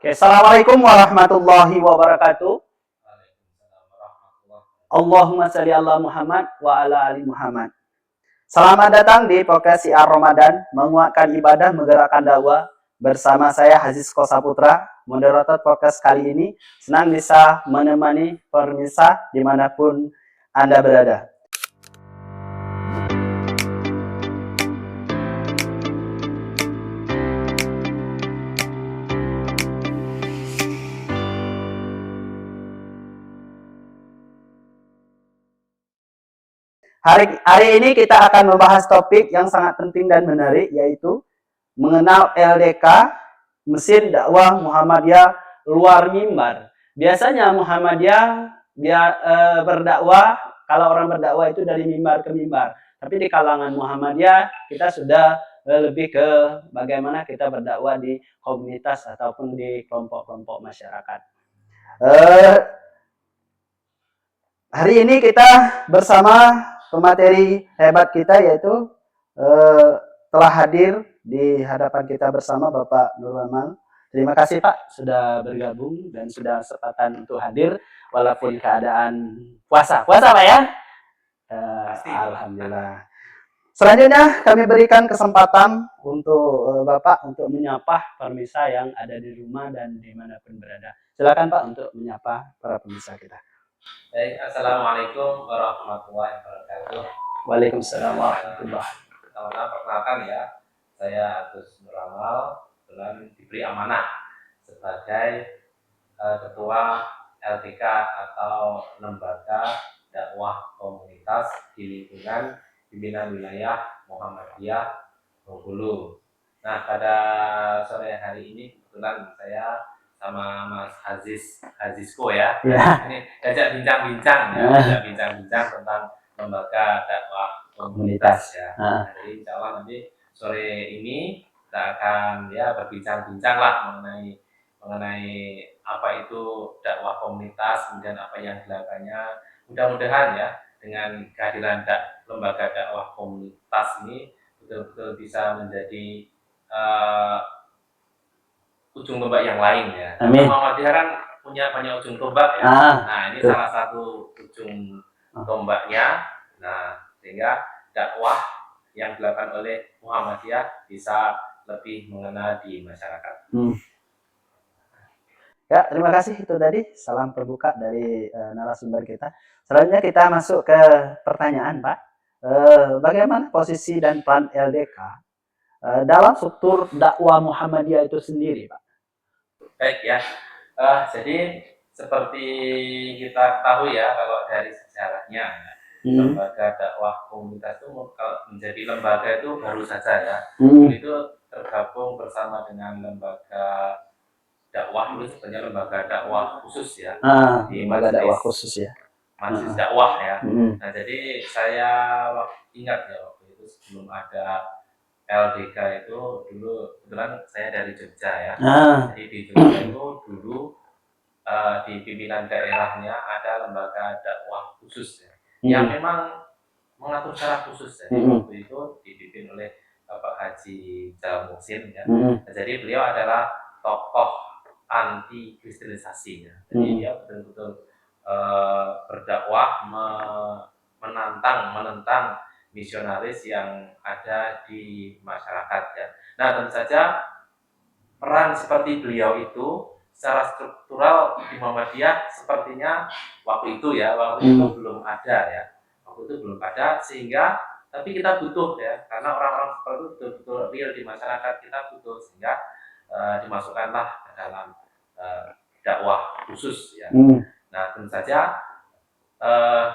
Oke, Assalamualaikum warahmatullahi wabarakatuh. Allahumma shalli ala Muhammad wa ala ali Muhammad. Selamat datang di podcast Siar Ramadan, menguatkan ibadah, menggerakkan dakwah. Bersama saya Haziz Kosaputra, moderator podcast kali ini. Senang bisa menemani pemirsa dimanapun Anda berada. Hari ini kita akan membahas topik yang sangat penting dan menarik, yaitu mengenal LDK, mesin dakwah Muhammadiyah luar mimbar. Biasanya Muhammadiyah berdakwah, kalau orang berdakwah itu dari mimbar ke mimbar. Tapi di kalangan Muhammadiyah kita sudah lebih ke bagaimana kita berdakwah di komunitas ataupun di kelompok-kelompok masyarakat. Hari ini kita bersama pemateri hebat kita, yaitu telah hadir di hadapan kita bersama Bapak Nur Amal. Terima kasih Pak sudah bergabung dan sudah kesempatan untuk hadir walaupun keadaan puasa Pak ya. Alhamdulillah. Selanjutnya kami berikan kesempatan untuk Bapak untuk menyapa pemirsa yang ada di rumah dan dimanapun berada. Silakan Pak untuk menyapa para pemirsa kita. Baik, Assalamualaikum warahmatullahi wabarakatuh. Waalaikumsalam warahmatullahi wabarakatuh. Perkenalkan ya, saya Agus Nur Amal, kebetulan diberi amanah sebagai Ketua LDK atau Lembaga Dakwah Komunitas di lingkungan pimpinan wilayah Muhammadiyah Bengkulu. Nah, pada sore hari ini kebetulan saya sama Mas Hazizko ya. Ini ajak bincang-bincang tentang lembaga dakwah komunitas ya. Jadi insya Allah nanti sore ini kita akan ya berbincang-bincang lah mengenai apa itu dakwah komunitas, kemudian apa yang dilakukannya. Mudah-mudahan ya dengan kehadiran lembaga dakwah komunitas ini betul-betul bisa menjadi ujung tombak yang lain ya. Amin. Muhammadiyah kan punya banyak ujung tombak ya. Nah, ini salah satu ujung tombaknya. Nah, sehingga dakwah yang dilakukan oleh Muhammadiyah bisa lebih mengena di masyarakat. Ya, terima kasih itu tadi salam terbuka dari narasumber kita. Selanjutnya kita masuk ke pertanyaan Pak. Bagaimana posisi dan peran LDK dalam struktur dakwah Muhammadiyah itu sendiri Pak? Baik ya, jadi seperti kita tahu ya kalau dari sejarahnya lembaga dakwah komunitas itu kalau menjadi lembaga itu baru saja ya. Itu tergabung bersama dengan lembaga dakwah, itu sebenarnya lembaga dakwah khusus ya. Di lembaga dakwah khusus ya. Majelis dakwah ya. Nah, jadi saya ingat ya waktu itu sebelum ada LDK itu dulu kebetulan saya dari Jogja ya. Jadi di Jogja itu dulu di pimpinan daerahnya ada lembaga dakwah khusus ya, yang memang mengatur secara khusus ya. Waktu itu dipimpin oleh Bapak Haji Jamusin ya. Jadi beliau adalah tokoh anti kristenisasi ya. Jadi dia betul-betul berdakwah menentang misionaris yang ada di masyarakat ya. Nah, tentu saja peran seperti beliau itu secara struktural di Muhammadiyah sepertinya waktu itu belum ada ya. Waktu itu belum ada, sehingga tapi kita butuh ya, karena orang-orang seperti itu betul-betul real di masyarakat, kita butuh, sehingga dimasukkanlah ke dalam dakwah khusus ya. Nah, tentu saja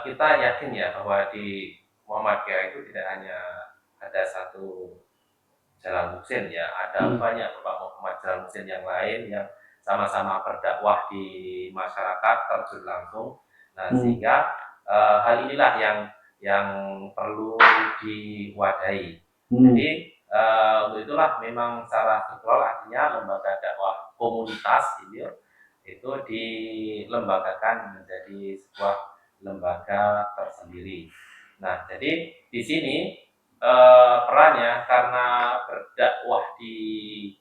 kita yakin ya bahwa di Muhammadiyah itu tidak hanya ada satu Jalan Muhsin ya, ada banyak Bapak Muhammad Jalan Muhsin yang lain yang sama-sama berdakwah di masyarakat terjun langsung. Nah, sehingga hal inilah yang perlu diwadahi. Jadi untuk itulah memang secara struktural artinya lembaga dakwah komunitas ini itu dilembagakan menjadi sebuah lembaga tersendiri. Nah, jadi di sini perannya karena berdakwah di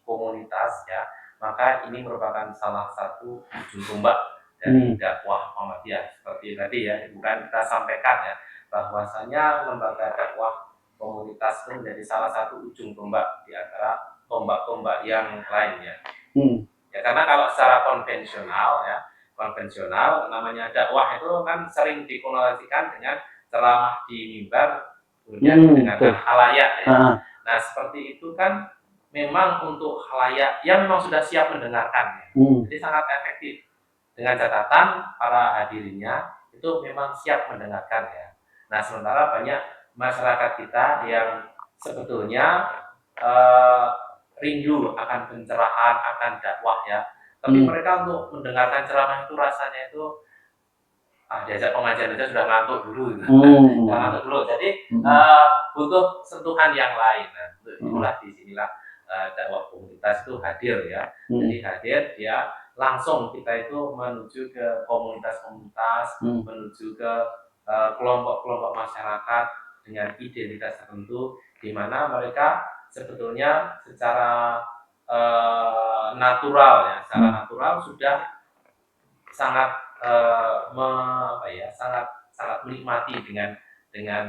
komunitas ya, maka ini merupakan salah satu ujung tombak dari dakwah Muhammadiyah. Seperti tadi ya, bukan kita sampaikan ya, bahwasanya lembaga dakwah komunitas itu menjadi salah satu ujung tombak di antara tombak-tombak yang lainnya. Ya, karena kalau secara konvensional namanya dakwah itu kan sering dikonotasikan dengan ceramah di mimbar, kemudian mendengarkan khalayak ya. Nah seperti itu kan memang untuk khalayak yang memang sudah siap mendengarkan ya. Jadi sangat efektif, dengan catatan para hadirinnya itu memang siap mendengarkan ya. Nah sementara banyak masyarakat kita yang sebetulnya rindu akan pencerahan, akan dakwah ya, tapi mereka untuk mendengarkan ceramah itu rasanya itu diajak pengajian aja sudah ngantuk dulu, ngantuk dulu. Jadi butuh sentuhan yang lain. Nah, itulah disinilah dakwah komunitas itu hadir ya. Jadi hadir dia langsung kita itu menuju ke komunitas-komunitas, menuju ke kelompok-kelompok masyarakat dengan identitas tertentu, di mana mereka sebetulnya secara natural ya, secara natural sudah sangat sangat menikmati dengan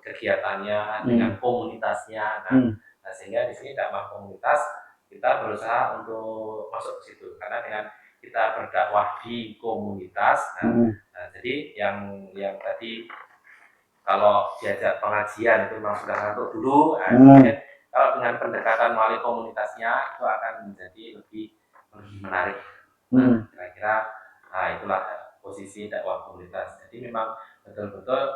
kegiatannya, dengan komunitasnya. Nah, sehingga di sini dakwah komunitas kita berusaha untuk masuk ke situ, karena dengan kita berdakwah di komunitas, nah, jadi yang tadi kalau diajak pengajian itu memang sudah ngantuk dulu, kalau dengan pendekatan melalui komunitasnya itu akan menjadi lebih menarik. Kira-kira itulah posisi dakwah komunitas. Jadi memang betul-betul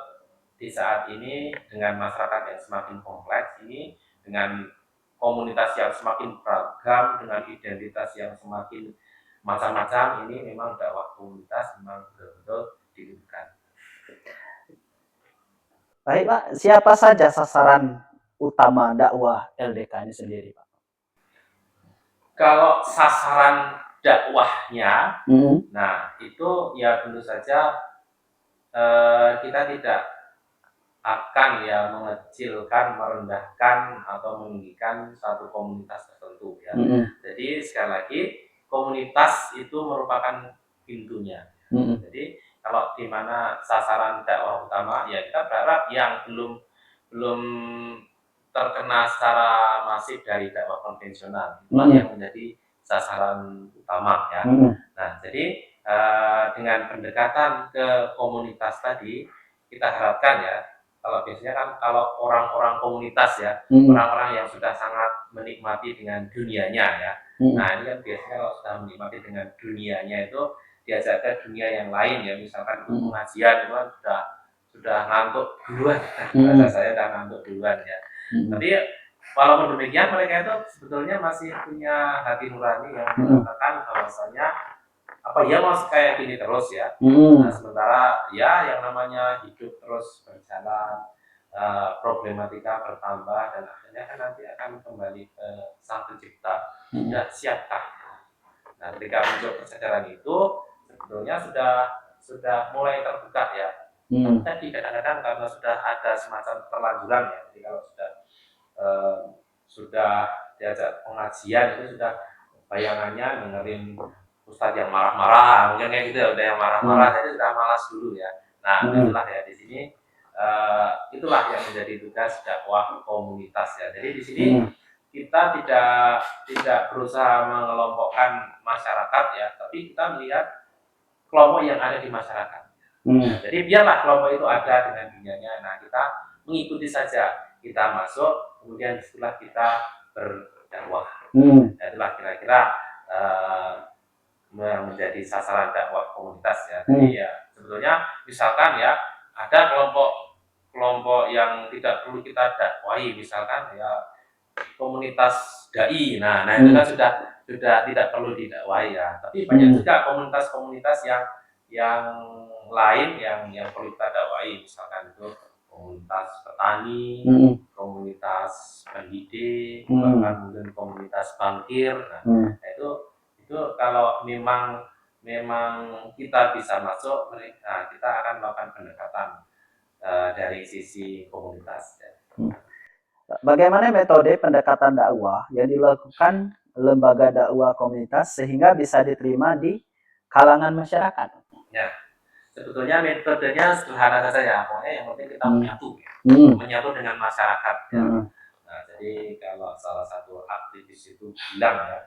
di saat ini dengan masyarakat yang semakin kompleks ini, dengan komunitas yang semakin beragam, dengan identitas yang semakin macam-macam, ini memang dakwah komunitas memang betul-betul dibutuhkan. Baik Pak, siapa saja sasaran utama dakwah LDK ini sendiri Pak? Kalau sasaran dakwahnya, nah itu ya tentu saja kita tidak akan ya mengecilkan, merendahkan atau meninggikan satu komunitas tertentu ya. Jadi sekali lagi komunitas itu merupakan pintunya. Jadi kalau di mana sasaran dakwah utama ya kita berharap yang belum terkena secara masif dari dakwah konvensional itulah yang menjadi sasaran utama ya. Nah jadi dengan pendekatan ke komunitas tadi kita harapkan ya, kalau biasanya kan kalau orang-orang komunitas ya, orang-orang yang sudah sangat menikmati dengan dunianya ya, nah ini kan biasanya kalau sudah menikmati dengan dunianya itu diajak ke dunia yang lain ya, misalkan pengajian itu kan sudah ngantuk duluan, bahasa saya sudah ngantuk duluan ya. Tapi walaupun demikian mereka itu sebetulnya masih punya hati nurani yang mengatakan bahwasanya apa ya mau kayak gini terus ya. Nah, sementara ya yang namanya hidup terus berjalan, problematika bertambah dan akhirnya kan nanti akan kembali ke Sang Pencipta. Sudah siapkah? Nah, ketika muncul kesadaran itu sebetulnya sudah mulai terbuka ya. Tadi kadang-kadang karena sudah ada semacam terlanjuran ya. Jadi kalau sudah diajak pengajian itu sudah bayangannya dengerin ustadz yang marah-marah, mungkin kayak gitu ya, udah yang marah-marah, jadi sudah malas dulu ya. Nah, itulah ya di sini, itulah yang menjadi tugas dakwah komunitas ya. Jadi di sini kita tidak berusaha mengelompokkan masyarakat ya, tapi kita melihat kelompok yang ada di masyarakat. Jadi biarlah kelompok itu ada dengan dunianya. Nah, kita mengikuti saja, kita masuk, kemudian setelah kita berdakwah. Nah, itulah kira-kira yang menjadi sasaran dakwah komunitas ya. Jadi ya sebetulnya misalkan ya ada kelompok yang tidak perlu kita dakwahi, misalkan ya komunitas dai. Nah itu kan sudah tidak perlu didakwahi ya. Tapi banyak juga komunitas-komunitas yang lain yang perlu kita dakwahi, misalkan itu komunitas petani, komunitas pendidik, bahkan mungkin komunitas bankir. Nah, itu kalau memang kita bisa masuk, kita akan melakukan pendekatan dari sisi komunitas. Bagaimana metode pendekatan dakwah yang dilakukan lembaga dakwah komunitas sehingga bisa diterima di kalangan masyarakat? Ya, sebetulnya metodenya sederhana saja ya, pokoknya yang penting kita menyatu, menyatu dengan masyarakat ya. Nah, jadi kalau salah satu aktivis itu bilang ya,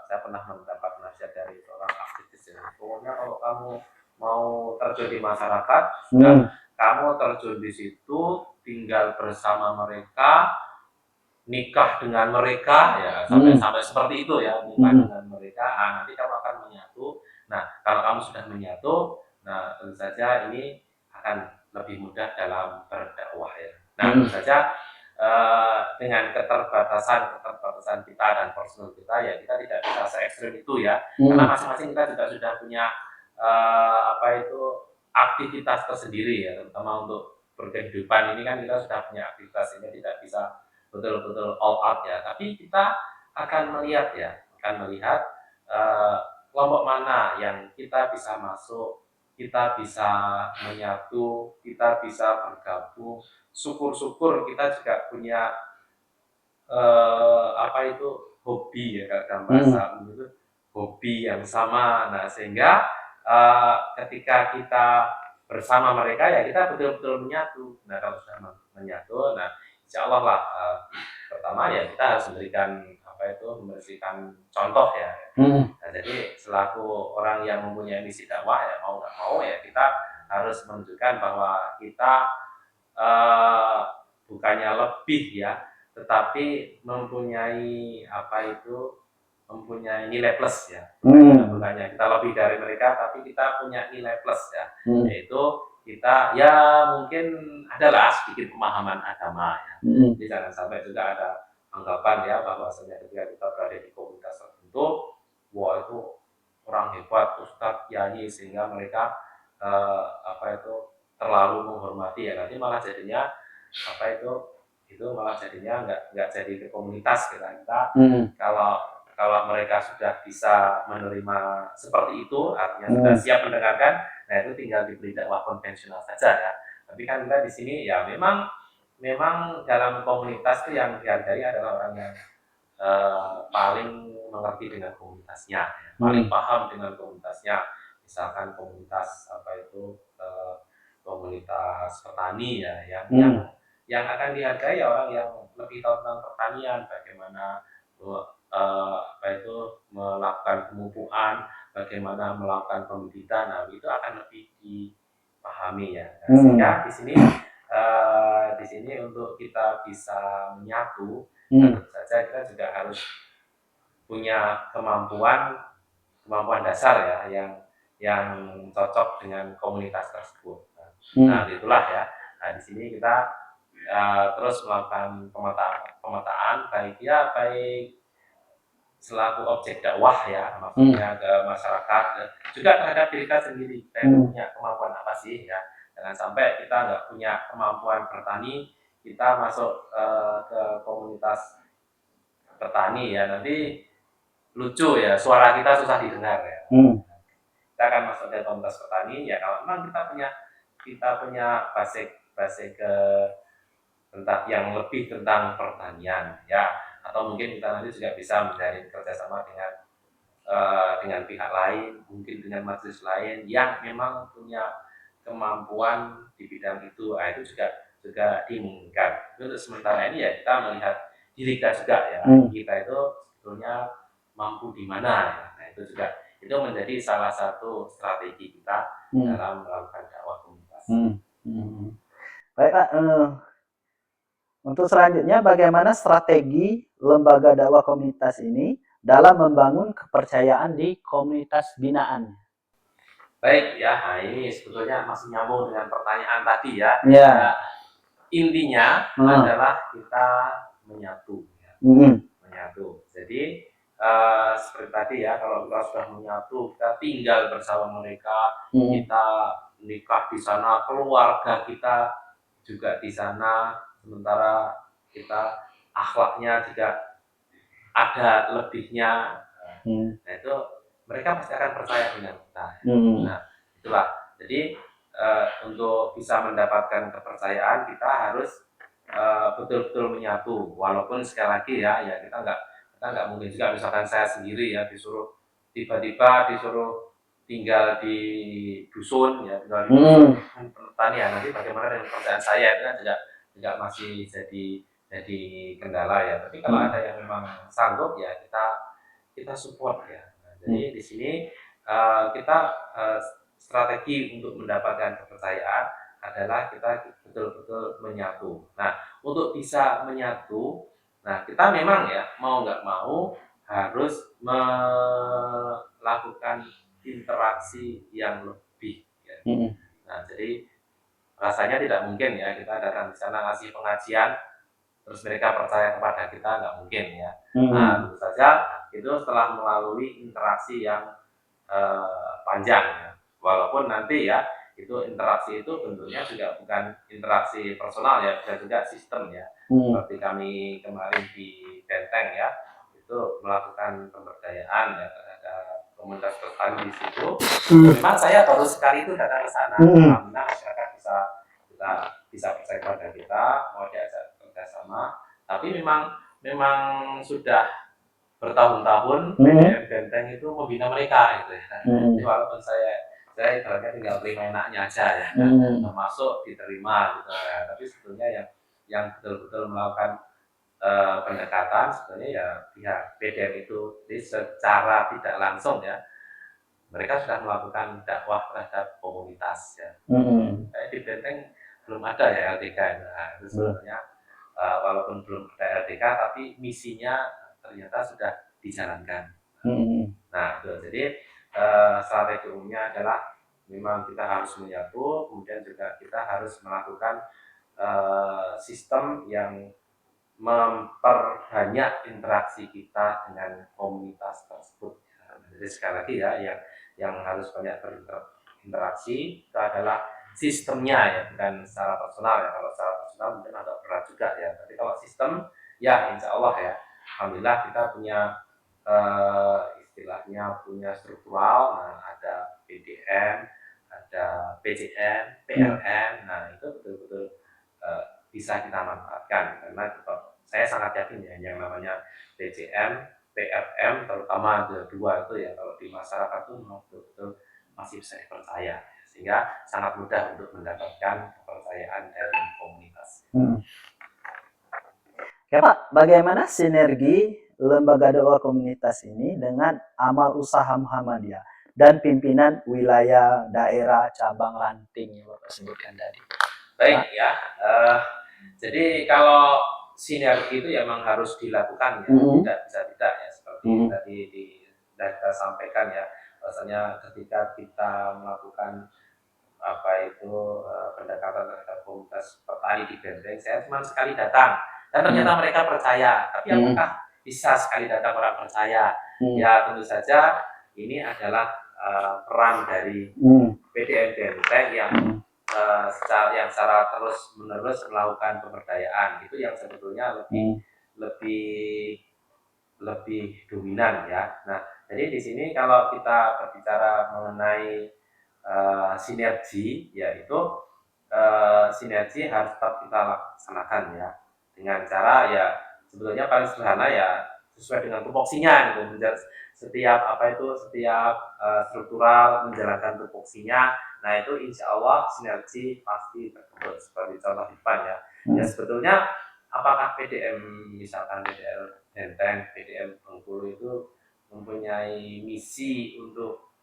saya pernah mendapat nasihat dari seorang aktivis ya, pokoknya kalau kamu mau terjun di masyarakat, kamu terjun di situ, tinggal bersama mereka, nikah dengan mereka ya, sampai seperti itu ya, nikah dengan mereka, nanti kamu akan menyatu. Nah, kalau kamu sudah menyatu, nah tentu saja ini akan lebih mudah dalam berdakwah ya. Nah, tentu saja dengan keterbatasan kita dan personal kita ya, kita tidak bisa se ekstrim itu ya, karena masing-masing kita juga sudah punya aktivitas tersendiri ya, terutama untuk berkehidupan ini kan kita sudah punya aktivitas, ini tidak bisa betul-betul all out ya, tapi kita akan melihat kelompok mana yang kita bisa masuk, kita bisa menyatu, kita bisa bergabung. Syukur-syukur kita juga punya hobi ya, dalam bahasa itu hobi yang sama. Nah, sehingga ketika kita bersama mereka ya kita betul-betul menyatu. Nah, kalau sudah menyatu, nah insya Allah lah pertama ya kita harus memberikan contoh ya. Nah, jadi selaku orang yang mempunyai misi dakwah ya, mau nggak mau ya kita harus menunjukkan bahwa kita bukannya lebih ya, tetapi mempunyai nilai plus ya. Bukannya kita lebih dari mereka, tapi kita punya nilai plus ya, yaitu kita ya mungkin adalah sedikit pemahaman agama ya. Jadi jangan sampai juga ada anggapan ya bahwasanya ketika kita berada di komunitas tertentu, wah itu orang hebat, ustadz, kiai, sehingga mereka terlalu menghormati ya, nanti malah jadinya itu malah jadinya nggak jadi ke komunitas kita. Kalau mereka sudah bisa menerima seperti itu, artinya sudah siap mendengarkan, nah itu tinggal diberi dakwah konvensional saja ya. Tapi kan kita di sini ya memang dalam komunitas itu yang dihargai adalah orang yang paling mengerti dengan komunitasnya, ya, paling paham dengan komunitasnya. Misalkan komunitas komunitas petani ya, yang akan dihargai ya orang yang lebih tahu tentang pertanian, bagaimana melakukan pemupukan, bagaimana melakukan pembibitan, nah itu akan lebih dipahami ya. Nah, sehingga di sini untuk kita bisa menyatu, tentu saja kita juga harus punya kemampuan dasar ya yang cocok dengan komunitas tersebut. Nah, itulah ya. Nah, di sini kita terus melakukan pemetaan baik selaku objek dakwah ya, maksudnya ke masyarakat, juga terhadap diri kita sendiri, kita punya kemampuan apa sih ya. Jangan sampai kita nggak punya kemampuan bertani, kita masuk ke komunitas petani ya, nanti lucu ya, suara kita susah didengar ya. Kita akan masuk ke komunitas petani ya, kalau memang kita punya basic tentang yang lebih tentang pertanian ya, atau mungkin kita nanti juga bisa menjalin kerjasama dengan pihak lain, mungkin dengan majelis lain yang memang punya kemampuan di bidang itu. Nah, itu juga dimungkinkan. Untuk sementara ini ya kita melihat diri kita juga ya, kita itu sebetulnya mampu di mana ya. Nah, itu menjadi salah satu strategi kita dalam melakukan dakwah komunitas. Baik Pak, untuk selanjutnya bagaimana strategi lembaga dakwah komunitas ini dalam membangun kepercayaan di komunitas binaan? Baik ya, nah ini sebetulnya masih nyambung dengan pertanyaan tadi ya. Ya. Intinya adalah kita menyatu ya. Menyatu. Jadi seperti tadi ya, kalau kita sudah menyatu, kita tinggal bersama mereka, kita nikah di sana, keluarga kita juga di sana, sementara kita akhlaknya juga ada lebihnya. Nah itu mereka pasti akan percaya dengan kita. Nah itulah. Jadi untuk bisa mendapatkan kepercayaan kita harus betul-betul menyatu. Walaupun sekali lagi ya kita nggak Karena nggak mungkin juga misalkan saya sendiri ya tiba-tiba disuruh tinggal di dusun ya, tinggal di dusun kan pertanian, nanti bagaimana dengan pekerjaan saya itu kan juga masih jadi kendala ya. Tapi kalau ada yang memang sanggup ya kita support ya. Nah, jadi di sini kita strategi untuk mendapatkan kepercayaan adalah kita betul-betul menyatu. Nah, untuk bisa menyatu, nah kita memang ya mau nggak mau harus melakukan interaksi yang lebih. Ya. Nah, jadi rasanya tidak mungkin ya kita datang di sana ngasih pengajian terus mereka percaya kepada kita, nggak mungkin ya. Nah, tentu saja itu setelah melalui interaksi yang panjang ya. Walaupun nanti ya itu interaksi itu bentuknya juga bukan interaksi personal ya, bisa juga sistem ya. Seperti kami kemarin di Benteng ya, itu melakukan pemberdayaan ya terhadap komunitas petani di situ. Memang saya baru sekali itu datang ke sana, alhamdulillah masyarakat bisa percaya pada kita, mau diajak kerjasama. Tapi memang sudah bertahun-tahun PDM Benteng itu membina mereka gitu ya. Jadi walaupun saya ibaratnya tinggal terima enaknya aja ya, termasuk diterima gitu ya. Tapi sebetulnya yang betul-betul melakukan pendekatan sebetulnya ya pihak PDM itu. Jadi secara tidak langsung ya mereka sudah melakukan dakwah terhadap komunitas ya. Di Benteng belum ada ya LDK. Nah, itu sebetulnya walaupun belum ada LDK tapi misinya ternyata sudah dijalankan. Nah, itu jadi strategi umumnya adalah memang kita harus menyatu, kemudian juga kita harus melakukan sistem yang memperbanyak interaksi kita dengan komunitas tersebut. Jadi sekali lagi ya, yang harus banyak berinteraksi itu adalah sistemnya ya, bukan secara personal ya. Kalau secara personal mungkin agak berat juga ya. Tapi kalau sistem ya insya Allah ya, alhamdulillah kita punya istilahnya punya struktural. Nah, ada PDM, ada PCN, PLN. Nah, itu betul-betul bisa kita manfaatkan karena saya sangat yakin ya yang namanya PCM, PRM terutama dua itu ya kalau di masyarakat itu betul-betul masih bisa dipercaya sehingga sangat mudah untuk mendapatkan kepercayaan dari komunitas. Ya Pak, bagaimana sinergi lembaga dakwah komunitas ini dengan amal usaha Muhammadiyah dan pimpinan wilayah daerah cabang Lanting yang Bapak sebutkan tadi? Baik ya, jadi kalau sinergi itu ya memang harus dilakukan ya, tidak bisa tidak ya seperti tadi kita sampaikan ya, bahwasanya ketika kita melakukan apa itu pendekatan terhadap komunitas petani di Benteng, saya cuma sekali datang dan ternyata mereka percaya. Tapi apakah bisa sekali datang orang percaya? Ya tentu saja ini adalah peran dari PDM Benteng yang secara terus menerus melakukan pemberdayaan itu yang sebetulnya lebih dominan ya. Nah, jadi di sini kalau kita berbicara mengenai sinergi, yaitu sinergi harus tetap kita laksanakan ya dengan cara ya sebetulnya paling sederhana ya sesuai dengan tupoksinya gitu. Setiap struktural menjalankan tupoksinya. Nah itu insya Allah sinergi pasti terbentuk seperti contoh depan ya. Ya sebetulnya apakah PDM misalkan PDM Benteng, PDM Bengkulu itu mempunyai misi untuk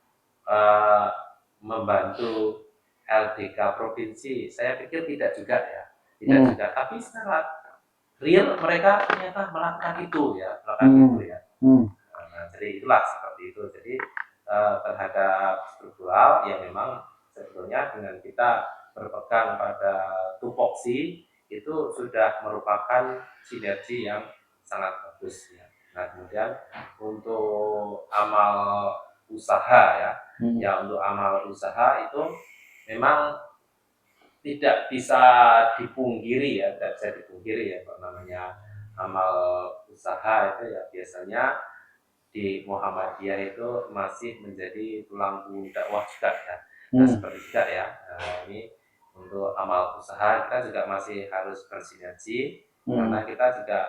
membantu LDK provinsi? Saya pikir tidak juga ya, tidak juga. Tapi secara real mereka ternyata melakukan itu ya. Nah, jadi itulah seperti itu. Jadi terhadap struktural yang memang sebetulnya dengan kita berpegang pada tupoksi itu sudah merupakan sinergi yang sangat bagus ya. Nah kemudian untuk amal usaha ya, untuk amal usaha itu memang tidak bisa dipungkiri ya, tidak bisa dipungkiri ya, kalau namanya amal usaha itu ya biasanya di Muhammadiyah itu masih menjadi tulang punggung dakwah juga ya. Nah seperti juga ya, ini untuk amal usaha kita juga masih harus bersinergi karena kita juga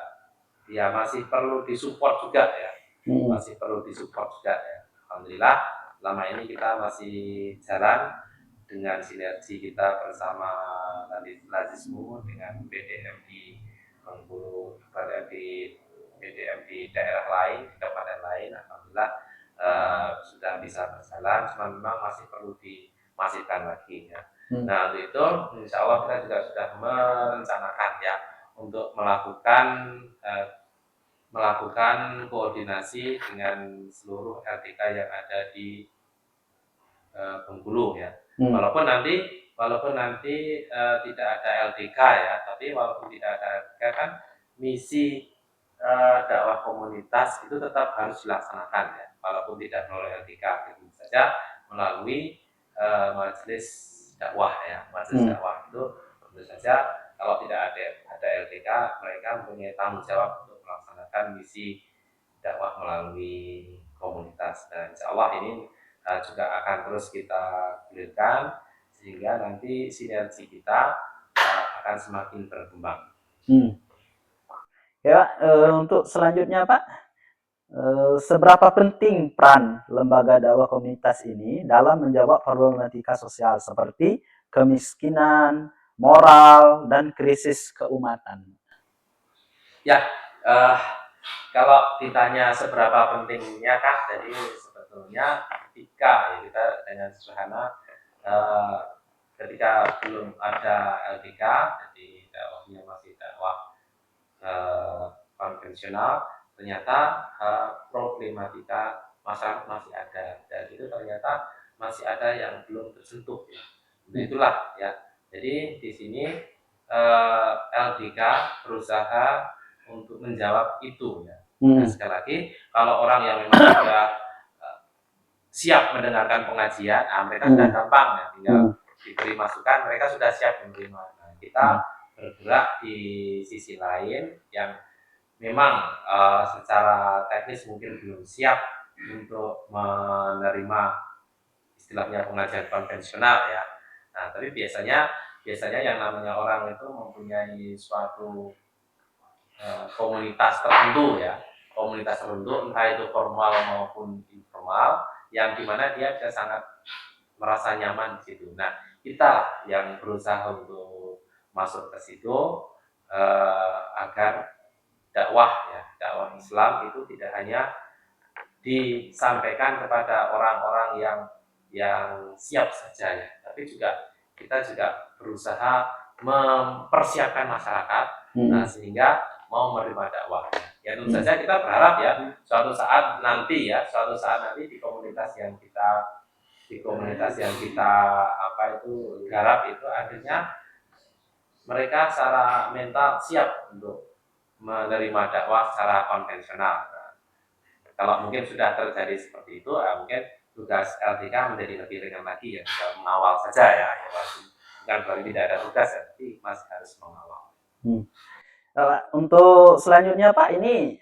ya masih perlu disupport juga ya, masih perlu disupport juga ya. Alhamdulillah lama ini kita masih jalan dengan sinergi kita bersama Lazismu dengan PDM di Bengkulu, PDM di daerah lain, di kabupaten lain. Alhamdulillah sudah bisa berjalan, cuma memang masih perlu dimasifkan lagi ya. Nah untuk itu insya Allah kita juga sudah merencanakan ya untuk melakukan koordinasi dengan seluruh RTK yang ada di Bengkulu ya. Walaupun nanti tidak ada LDK ya, tapi walaupun tidak ada LDK kan misi dakwah komunitas itu tetap harus dilaksanakan ya, walaupun tidak melalui LDK, itu saja melalui majelis dakwah ya. Majelis dakwah itu tentu saja kalau tidak ada LDK, mereka mempunyai tanggung jawab untuk melaksanakan misi dakwah melalui komunitas. Dan insya Allah ini juga akan terus kita gulirkan sehingga nanti sinergi kita akan semakin berkembang. Ya, untuk selanjutnya Pak, seberapa penting peran lembaga dakwah komunitas ini dalam menjawab problematika sosial seperti kemiskinan, moral, dan krisis keumatan? Ya, kalau ditanya seberapa pentingnya kan, jadi sebetulnya ketika ya kita dengan sederhana ketika belum ada LDK, jadi dakwahnya masih dakwah konvensional, ternyata problematika masyarakat masih ada, dan itu ternyata masih ada yang belum tersentuh ya. Itulah ya. Jadi di sini LDK berusaha untuk menjawab itu ya. Nah, sekali lagi kalau orang yang memang sudah siap mendengarkan pengajian, mereka sudah gampang ya, tinggal diberi masukan, mereka sudah siap menerima. Nah, kita bergerak di sisi lain yang memang secara teknis mungkin belum siap untuk menerima istilahnya pengajian konvensional ya. Nah, tapi biasanya yang namanya orang itu mempunyai suatu komunitas tertentu ya, komunitas tertentu entah itu formal maupun informal, yang dimana dia bisa sangat merasa nyaman di situ. Nah, kita yang berusaha untuk masuk ke situ agar dakwah ya, dakwah Islam itu tidak hanya disampaikan kepada orang-orang yang siap saja ya, tapi kita juga berusaha mempersiapkan masyarakat sehingga mau menerima dakwah. Ya tentu saja kita berharap ya suatu saat nanti di komunitas yang kita garap itu akhirnya mereka secara mental siap untuk menerima dakwah secara konvensional. Nah, kalau mungkin sudah terjadi seperti itu, mungkin tugas LDK menjadi lebih ringan lagi ya, tinggal mengawal saja ya, bukan berarti tidak ada tugas ya, tapi masih harus mengawal. Untuk selanjutnya Pak, ini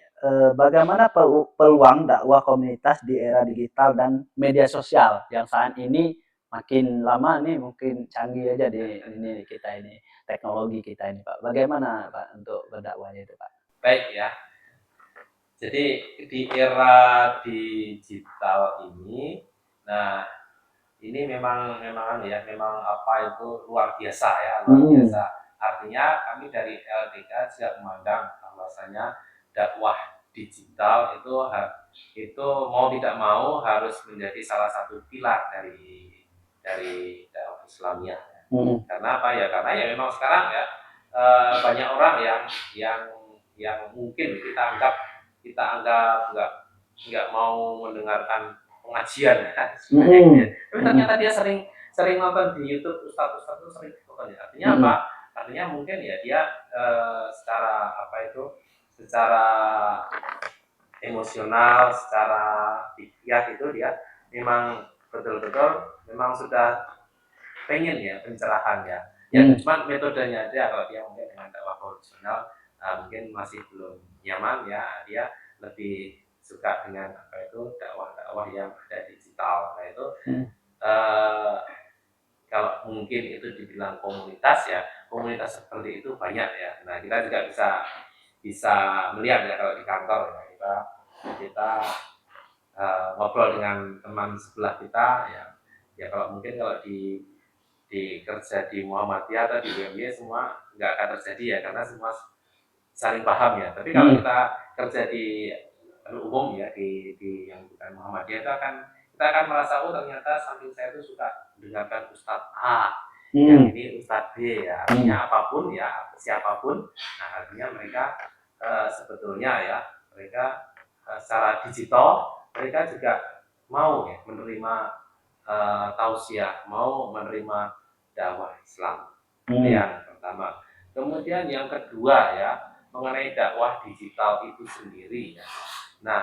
bagaimana peluang dakwah komunitas di era digital dan media sosial yang saat ini makin lama nih mungkin canggih aja di ini kita ini teknologi kita ini Pak. Bagaimana Pak untuk berdakwahnya itu Pak? Baik ya. Jadi di era digital ini, nah ini memang apa itu luar biasa ya, luar biasa. Artinya kami dari LDK juga memandang bahwasanya dakwah digital itu mau tidak mau harus menjadi salah satu pilar dari dakwah Islamiyah. Karena apa ya? Karena ya memang sekarang ya banyak orang yang mungkin kita anggap nggak mau mendengarkan pengajian ya. Tapi ternyata dia sering nonton di YouTube ustadz itu sering nonton ya. Artinya apa? Artinya mungkin ya dia secara emosional, secara fikih itu dia memang betul-betul memang sudah pengen ya pencerahan ya. Cuma metodenya aja kalau dia mungkin dengan dakwah konvensional mungkin masih belum nyaman ya, dia lebih suka dengan dakwah yang ada digital. Nah itu kalau mungkin itu dibilang komunitas ya, komunitas seperti itu banyak ya. Nah kita juga bisa bisa melihat ya kalau di kantor ya kita ngobrol dengan teman sebelah kita ya kalau mungkin kalau di kerja di Muhammadiyah atau di UMY semua nggak akan terjadi ya karena semua saling paham ya. Tapi kalau kita kerja di umum ya di yang bukan Muhammadiyah itu kita akan merasa oh ternyata samping saya itu suka mendengarkan Ustadz A, yang ini Ustadz B ya. Artinya apapun ya siapapun, nah artinya mereka sebetulnya ya mereka secara digital mereka juga mau ya menerima tausiah, mau menerima dakwah Islam. Yang pertama. Kemudian yang kedua ya mengenai dakwah digital itu sendiri ya. Nah,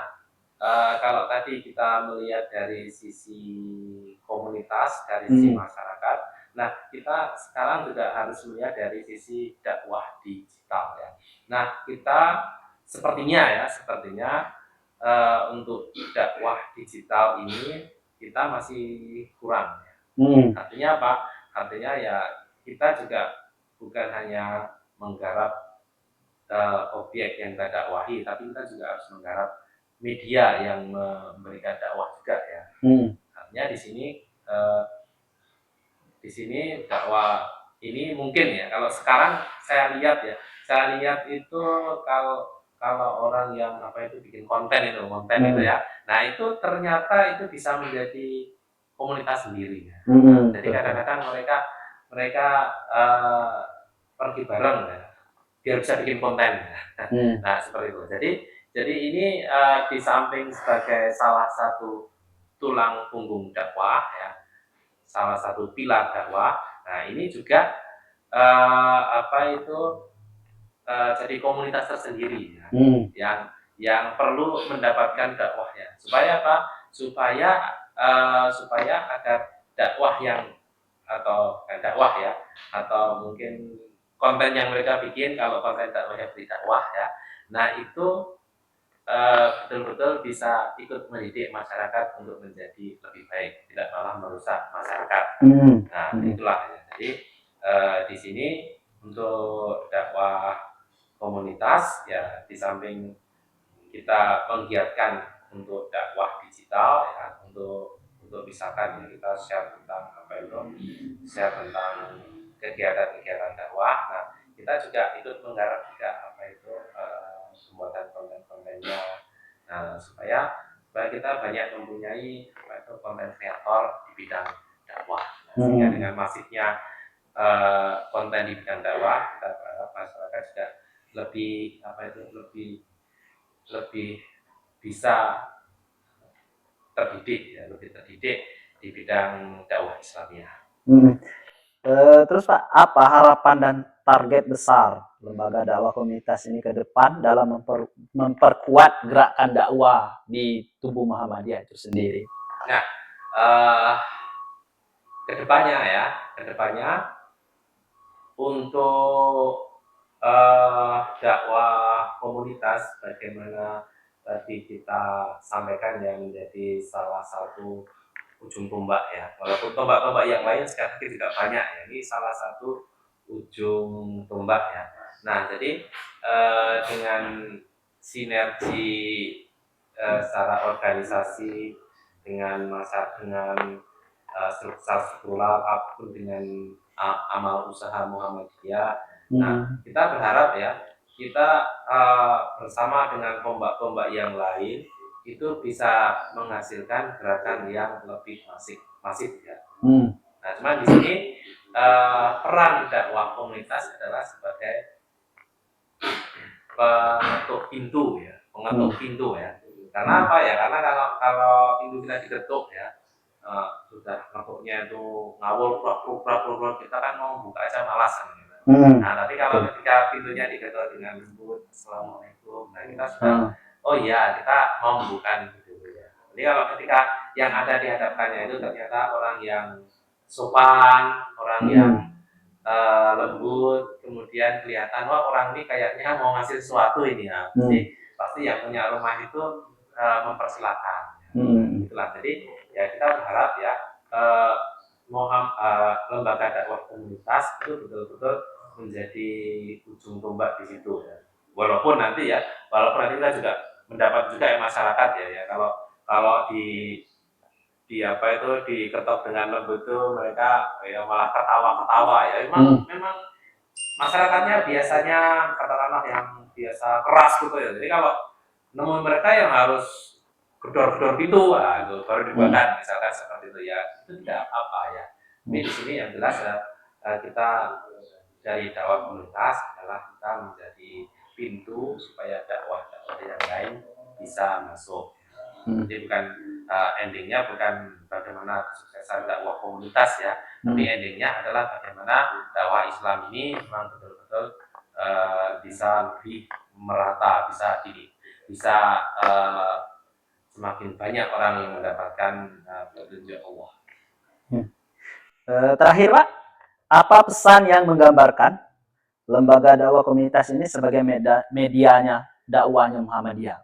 kalau tadi kita melihat dari sisi komunitas, dari sisi masyarakat, nah kita sekarang juga harus melihat dari sisi dakwah digital ya. Nah, kita sepertinya untuk dakwah digital ini kita masih kurang. Artinya apa? Artinya ya kita juga bukan hanya menggarap objek yang kita dakwahi, tapi kita juga harus menggarap media yang memberikan dakwah juga ya. Artinya di sini dakwah ini mungkin ya kalau sekarang saya lihat itu kalau orang yang bikin konten itu ya. Nah itu ternyata itu bisa menjadi komunitas sendiri ya. Jadi kadang-kadang mereka pergi bareng ya biar bisa bikin konten. Nah seperti itu. Jadi ini di samping sebagai salah satu tulang punggung dakwah ya, salah satu pilar dakwah. Nah ini juga jadi komunitas tersendiri ya, yang perlu mendapatkan dakwahnya. Supaya apa? Supaya agar dakwah atau mungkin konten yang mereka bikin, kalau konten dakwahnya beri dakwah ya, nah itu betul-betul bisa ikut mendidik masyarakat untuk menjadi lebih baik, tidak malah merusak masyarakat. Nah itulah ya. Jadi di sini untuk dakwah komunitas ya, di samping kita menggiatkan untuk dakwah digital ya, untuk misalkan ya, kita share tentang share tentang kegiatan-kegiatan dakwah. Nah, kita juga ikut menggarap juga pembuatan konten-kontennya. Nah, supaya kita banyak mempunyai konten kreator di bidang dakwah. Sehingga dengan masifnya konten di bidang dakwah, kita berharap masyarakat juga lebih bisa lebih terdidik di bidang dakwah Islamiyah. Terus Pak, apa harapan dan target besar lembaga dakwah komunitas ini ke depan dalam memperkuat gerakan dakwah di tubuh Muhammadiyah itu sendiri? Nah, kedepannya untuk dakwah komunitas, bagaimana tadi kita sampaikan yang menjadi salah satu ujung tombak ya, walaupun tombak-tombak yang lain sekarang tidak banyak ya, ini salah satu ujung tombak ya. Nah jadi dengan sinergi secara organisasi dengan struktural apapun dengan amal usaha Muhammadiyah. Nah kita berharap ya kita bersama dengan tombak-tombak yang lain itu bisa menghasilkan gerakan yang lebih masif ya. Nah, cuman di sini peran dakwah komunitas adalah sebagai pengetuk pintu ya. Karena apa ya? Karena kalau pintu kita diketuk ya, sudah ngetuknya itu ngawur, prak, kita kan mau buka aja malas kan. Nah, tapi kalau ketika pintunya diketuk dengan lembut, assalamualaikum, nah kita sudah oh iya, kita mau membuka gitu ya. Jadi kalau ketika yang ada di hadapannya itu ternyata orang yang sopan, orang yang lembut, kemudian kelihatan wah orang ini kayaknya mau ngasih sesuatu ini ya. Pasti yang punya rumah itu mempersilahkan. Itulah. Jadi ya kita berharap ya lembaga dakwah komunitas itu betul-betul menjadi ujung tombak di situ ya. walaupun nanti kita juga mendapat juga ya masyarakat ya kalau kalau di apa itu diketok dengan lembut itu mereka ya malah ketawa-ketawa ya memang masyarakatnya biasanya katakanlah yang biasa keras gitu ya. Jadi kalau nemuin mereka yang harus gedor-gedor pintu, itu baru dibakar misalkan seperti itu ya, itu tidak apa ya. Tapi di sini yang jelas kita dari dakwah komunitas adalah kita menjadi pintu supaya dakwah-dakwah yang lain bisa masuk. Jadi bukan endingnya bukan bagaimana kesuksesan dakwah komunitas ya, tapi endingnya adalah bagaimana dakwah Islam ini memang betul-betul bisa lebih merata, bisa semakin banyak orang yang mendapatkan petunjuk Allah. Terakhir Pak, apa pesan yang menggambarkan lembaga dakwah komunitas ini sebagai medianya dakwahnya Muhammadiyah?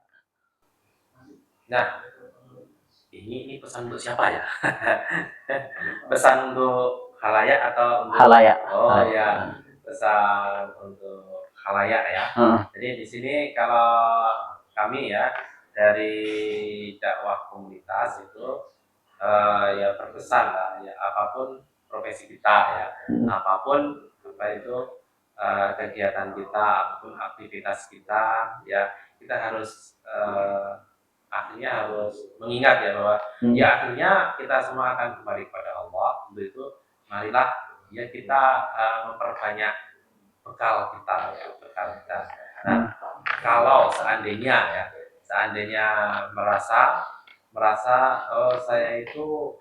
Nah, ini pesan untuk siapa ya? Pesan untuk khalayak atau untuk Khalayak? Oh ya, pesan untuk khalayak ya. Jadi di sini kalau kami ya dari dakwah komunitas itu ya berpesan lah ya, apapun profesi kita ya, apapun apa itu kegiatan kita, apapun aktivitas kita ya, kita harus akhirnya harus mengingat ya bahwa ya akhirnya kita semua akan kembali kepada Allah. Untuk itu marilah ya kita memperbanyak bekal kita ya, bekal kita. Nah, kalau seandainya merasa oh saya itu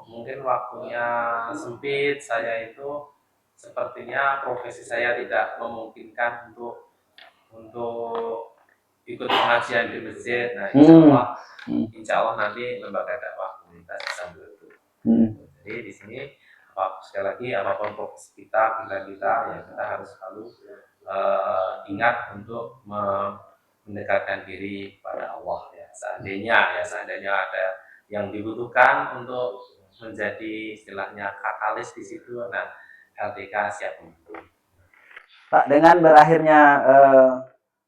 mungkin waktunya sempit, saya itu sepertinya profesi saya tidak memungkinkan untuk ikut pengajian di masjid. Nah, insya Allah nanti lembaga dakwah komunitas bisa membantu. Jadi di sini sekali lagi apapun profesi kita ya kita harus selalu ingat untuk mendekatkan diri pada Allah ya. Seandainya ada yang dibutuhkan untuk menjadi istilahnya katalis di situ, nah LDK siap membantu. Pak, dengan berakhirnya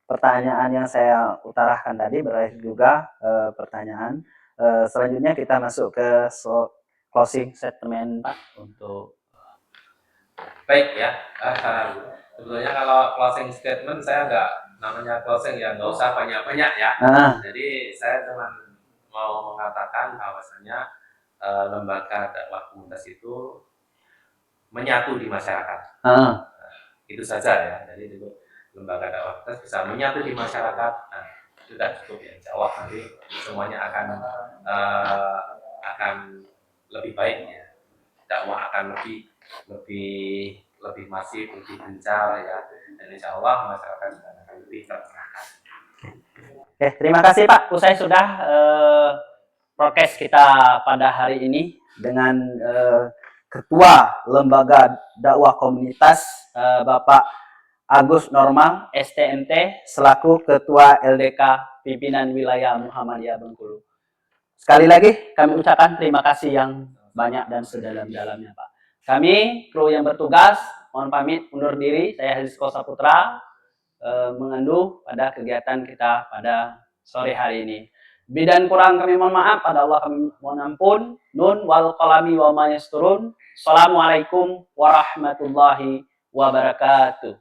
pertanyaan yang saya utarakan tadi, berakhir juga pertanyaan. Selanjutnya kita masuk ke closing statement Pak untuk. Baik ya, sebetulnya kalau closing statement saya namanya closing ya nggak usah banyak-banyak ya. Jadi saya cuma mau mengatakan bahwasanya lembaga dakwah komunitas itu menyatu di masyarakat. Itu saja ya. Jadi itu lembaga dakwah komunitas bisa menyatu di masyarakat. Nah, itu sudah cukup ya. Insya Allah nanti semuanya akan lebih baik ya. Dakwah akan lebih masif, lebih gencar ya. Dan insya Allah masyarakat juga akan lebih tercerahkan. Oke, terima kasih Pak. Usai sudah podcast kita pada hari ini dengan Ketua Lembaga Dakwah Komunitas Bapak Agus Normal STMT selaku Ketua LDK Pimpinan Wilayah Muhammadiyah Bengkulu. Sekali lagi kami ucapkan terima kasih yang banyak dan sedalam-dalamnya Pak. Kami kru yang bertugas mohon pamit undur diri. Saya Rizko Saputra menganduh pada kegiatan kita pada sore hari ini. Lebih dan kurang kami mohon maaf, pada Allah kami mohon ampun. Nun wal qalami wa ma yasturun. Assalamualaikum warahmatullahi wabarakatuh.